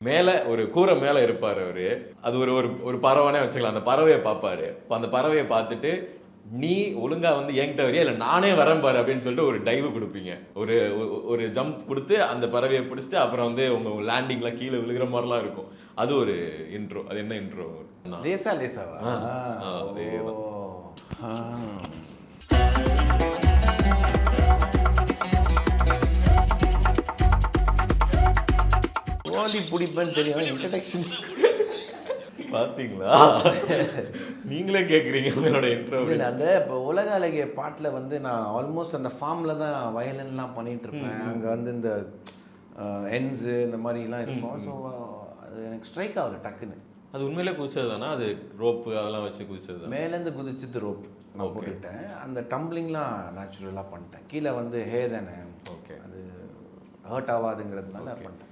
மேலே ஒரு கூரை மேலே இருப்பார் அவர். அது ஒரு ஒரு ஒரு பறவைனே வச்சுக்கலாம். அந்த பறவையை பார்ப்பாரு. இப்போ அந்த பறவையை பார்த்துட்டு நீ ஒழுங்கா வந்து என்கிட்ட வரியா இல்லை நானே வரேன் பாரு அப்படின்னு சொல்லிட்டு ஒரு டைவ் கொடுப்பீங்க. ஒரு ஒரு ஜம்ப் கொடுத்து அந்த பறவையை பிடிச்சிட்டு அப்புறம் வந்து உங்க லேண்டிங்ல கீழே விழுகிற மாதிரிலாம் இருக்கும். அது ஒரு இன்ட்ரோ. அது என்ன இன்ட்ரோ? லேசா லேசாவா? அதேதான். ஓடி பிடிப்பேன்னு தெரியும் இன்ட்ரடக்ஷன் பார்த்தீங்களா? நீங்களே கேட்குறீங்க உங்களோட இன்ட்ரோ. இல்லை அந்த இப்போ உலக அழகிய பாட்டில் வந்து நான் ஆல்மோஸ்ட் அந்த ஃபார்மில் தான் வயலின்லாம் பண்ணிகிட்டு இருப்பேன். அங்கே வந்து இந்த என்ஸு இந்த மாதிரிலாம் இருக்கும். ஸோ அது எனக்கு ஸ்ட்ரைக் ஆகுது டக்குன்னு. அது உண்மையிலே குதிச்சது தானே? அது ரோப்பு அதெல்லாம் வச்சு குதிச்சது தான். மேலேருந்து குதிச்சது ரோப் நான் போட்டுக்கிட்டேன். அந்த டம்ப்ளிங்லாம் நேச்சுரலாக பண்ணிட்டேன். கீழே வந்து ஹே தானே, ஓகே, அது ஹர்ட் ஆகாதுங்கிறதுனால பண்ணிட்டேன்.